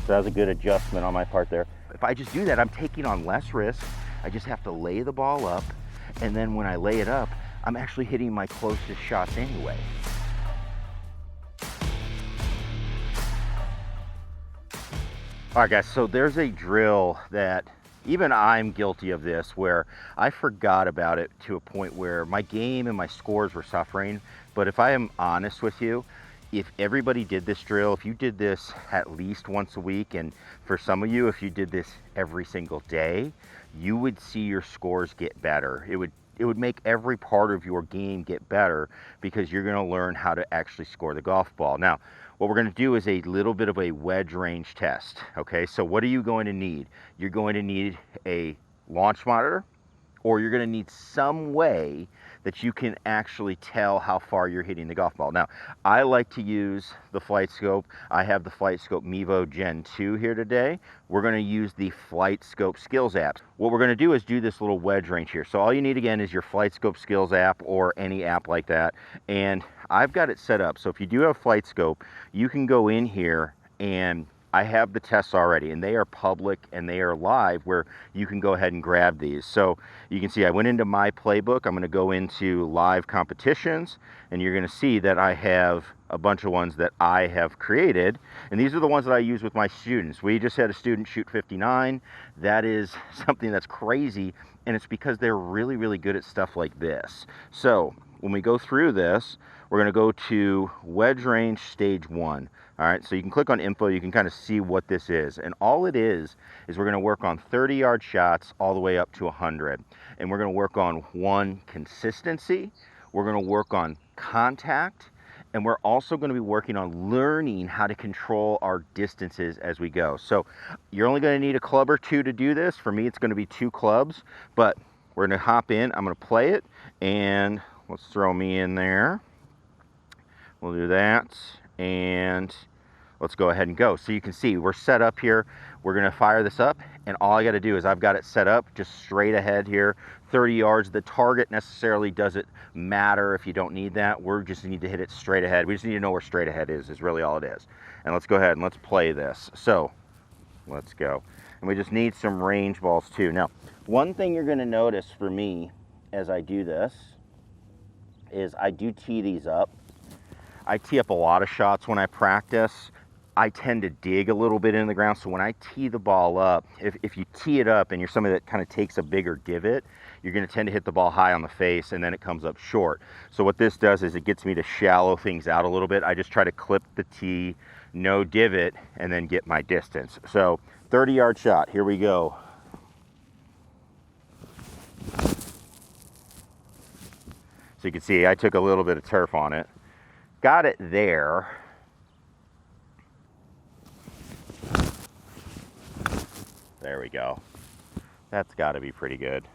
So that was a good adjustment on my part there. If I just do that, I'm taking on less risk. I just have to lay the ball up, and then when I lay it up, I'm actually hitting my closest shots anyway. All right, guys, so there's a drill that even I'm guilty of this, where I forgot about it to a point where my game and my scores were suffering. But if I am honest with you, if everybody did this drill, if you did this at least once a week, and for some of you, if you did this every single day, you would see your scores get better. It would make every part of your game get better, because you're going to learn how to actually score the golf ball. Now, what we're going to do is a little bit of a wedge range test. Okay, so what are you going to need? You're going to need a launch monitor, or you're going to need some way that you can actually tell how far you're hitting the golf ball. Now, I like to use the Flight Scope. I have the Flight Scope Mevo Gen 2 here today. We're going to use the Flight Scope Skills app. What we're going to do is do this little wedge range here. So all you need again is your Flight Scope Skills app, or any app like that. And I've got it set up. So if you do have Flight Scope, you can go in here, and I have the tests already, and they are public and they are live, where you can go ahead and grab these. So you can see I went into my playbook. I'm going to go into live competitions, and you're going to see that I have a bunch of ones that I have created, and these are the ones that I use with my students. We just had a student shoot 59. That is something that's crazy, and it's because they're really, really good at stuff like this. So when we go through this, we're going to go to wedge range stage 1. All right, so you can click on info, you can kind of see what this is. And all it is we're going to work on 30-yard shots all the way up to 100. And we're going to work on, one, consistency. We're going to work on contact. And we're also going to be working on learning how to control our distances as we go. So you're only going to need a club or two to do this. For me, it's going to be 2 clubs. But we're going to hop in. I'm going to play it. And let's throw me in there. We'll do that. And let's go ahead and go. So you can see we're set up here. We're going to fire this up, and all I got to do is I've got it set up just straight ahead here, 30 yards. The target necessarily doesn't matter if you don't need that. We just need to hit it straight ahead. We just need to know where straight ahead is really all it is. And let's go ahead and let's play this. So let's go. And we just need some range balls too. Now, one thing you're going to notice for me as I do this is I do tee these up. I tee up a lot of shots when I practice. I tend to dig a little bit in the ground, so when I tee the ball up, if you tee it up and you're somebody that kind of takes a bigger divot, you're going to tend to hit the ball high on the face, and then it comes up short. So what this does is it gets me to shallow things out a little bit. I just try to clip the tee, no divot, and then get my distance. So 30-yard shot, here we go. So you can see I took a little bit of turf on it. Got it there. There we go. That's got to be pretty good.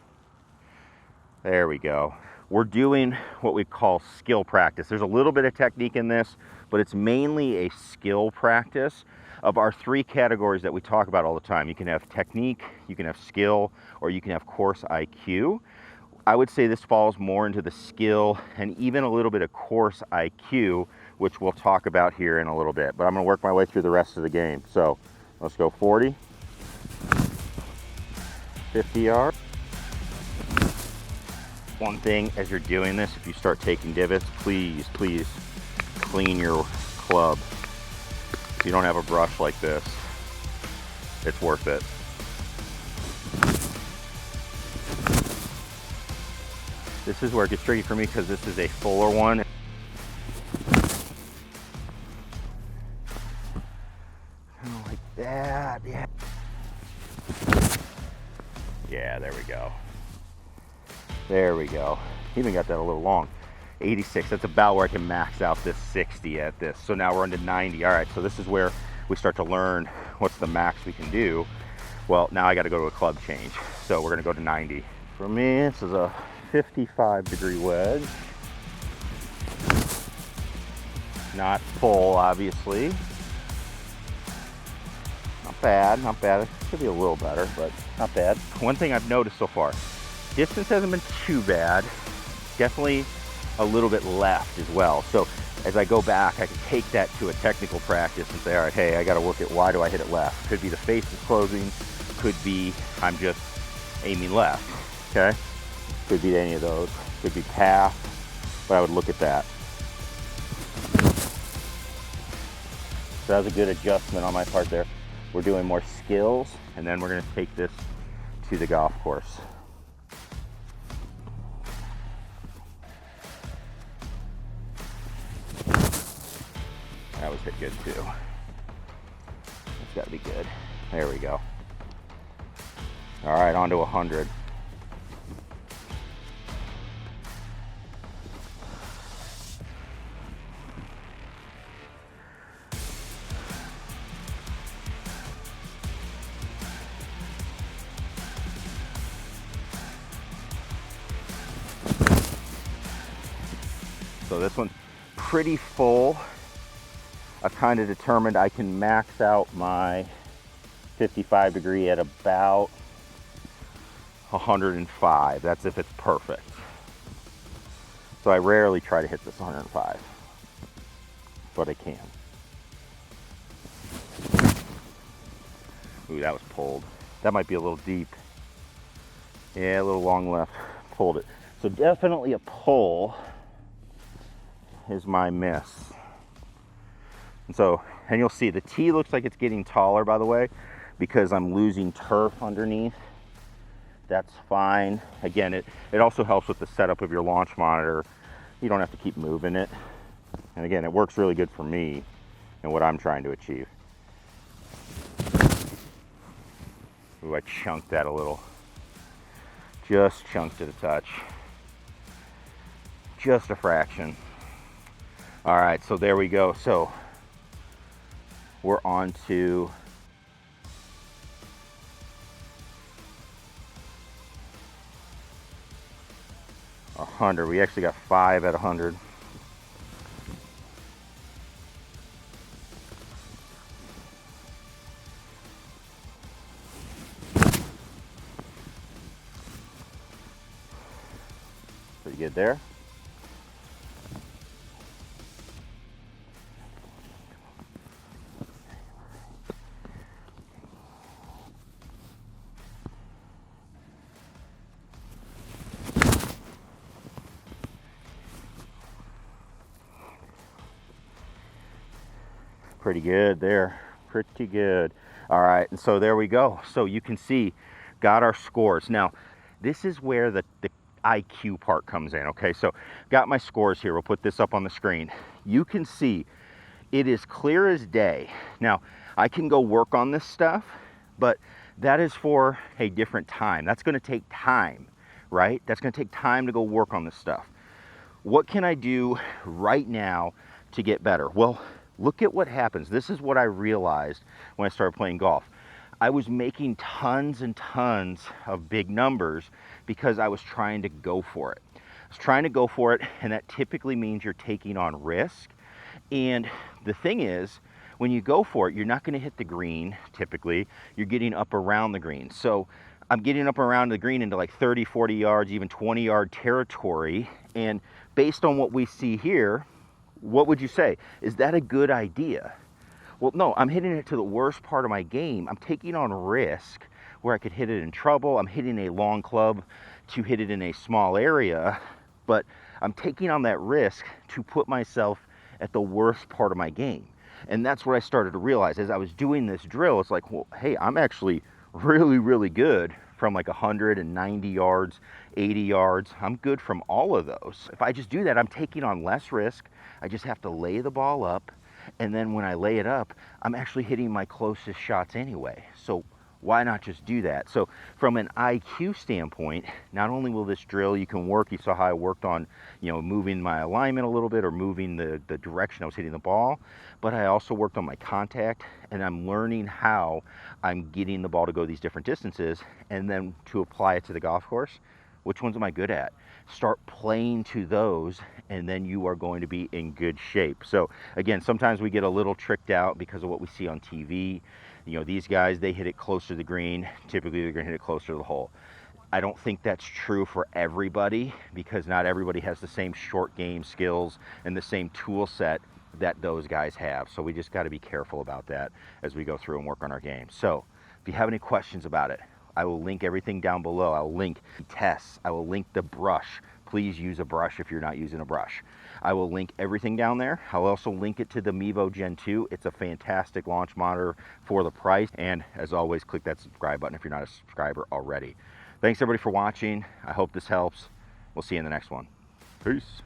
There we go. We're doing what we call skill practice. There's a little bit of technique in this, but it's mainly a skill practice of our 3 categories that we talk about all the time. You can have technique, you can have skill, or you can have course IQ. I would say this falls more into the skill and even a little bit of course IQ, which we'll talk about here in a little bit. But I'm going to work my way through the rest of the game. So let's go 40, 50 yards. One thing as you're doing this, if you start taking divots, please clean your club. If you don't have a brush like this, it's worth it. This is where it gets tricky for me because this is a fuller one. Kind of like that, yeah. Yeah, there we go. There we go. Even got that a little long. 86, that's about where I can max out this 60 at this. So now we're into 90. All right, so this is where we start to learn what's the max we can do. Well, now I got to go to a club change. So we're going to go to 90. For me, this is a 55-degree wedge. Not full, obviously. Not bad, not bad. It could be a little better, but not bad. One thing I've noticed so far, distance hasn't been too bad. Definitely a little bit left as well. So as I go back, I can take that to a technical practice and say, all right, hey, I got to work at why do I hit it left? Could be the face is closing, could be I'm just aiming left, okay? Could be any of those, could be path, but I would look at that. So that was a good adjustment on my part there. We're doing more skills, and then we're gonna take this to the golf course. That was hit good too. That's gotta be good. There we go. All right, on to 100. So this one's pretty full. I've kind of determined I can max out my 55 degree at about 105. That's if it's perfect. So I rarely try to hit this 105, but I can. Ooh, that was pulled. That might be a little deep. Yeah, a little long left. Pulled it. So definitely a pull is my miss. And so, and you'll see the tee looks like it's getting taller, by the way, because I'm losing turf underneath. That's fine. Again, it also helps with the setup of your launch monitor. You don't have to keep moving it. And again, it works really good for me and what I'm trying to achieve. Ooh, I chunked that a little. Just chunked it a touch. Just a fraction. All right, so there we go. So we're on to a 100. We actually got 5 at 100. Pretty good there. Pretty good there, pretty good. All right, and so there we go. So you can see, got our scores. Now, this is where the IQ part comes in, okay? So got my scores here. We'll put this up on the screen. You can see it is clear as day. Now, I can go work on this stuff, but that is for a different time. That's gonna take time, right? That's gonna take time to go work on this stuff. What can I do right now to get better? Well, look at what happens. This is what I realized when I started playing golf. I was making tons and tons of big numbers because I was trying to go for it. I was trying to go for it, and that typically means you're taking on risk. And the thing is, when you go for it, you're not going to hit the green typically. You're getting up around the green. So I'm getting up around the green into like 30, 40 yards, even 20-yard territory. And based on what we see here, what would you say? Is that a good idea? Well, no, I'm hitting it to the worst part of my game. I'm taking on risk where I could hit it in trouble. I'm hitting a long club to hit it in a small area, but I'm taking on that risk to put myself at the worst part of my game. And that's what I started to realize as I was doing this drill. It's like, well, hey, I'm actually really, really good from like 190 yards, 80 yards. I'm good from all of those. If I just do that, I'm taking on less risk. I just have to lay the ball up. And then when I lay it up, I'm actually hitting my closest shots anyway. So why not just do that? So from an IQ standpoint, not only will this drill, you can work, you saw how I worked on, moving my alignment a little bit or moving the direction I was hitting the ball, but I also worked on my contact, and I'm learning how I'm getting the ball to go these different distances, and then to apply it to the golf course. Which ones am I good at? Start playing to those, and then you are going to be in good shape. So again, sometimes we get a little tricked out because of what we see on TV. These guys, they hit it closer to the green. Typically, they're going to hit it closer to the hole. I don't think that's true for everybody, because not everybody has the same short game skills and the same tool set that those guys have. So we just got to be careful about that as we go through and work on our game. So if you have any questions about it, I will link everything down below. I'll link tests. I will link the brush. Please use a brush if you're not using a brush. I will link everything down there. I'll also link it to the Mevo Gen 2. It's a fantastic launch monitor for the price. And as always, click that subscribe button if you're not a subscriber already. Thanks everybody for watching. I hope this helps. We'll see you in the next one. Peace.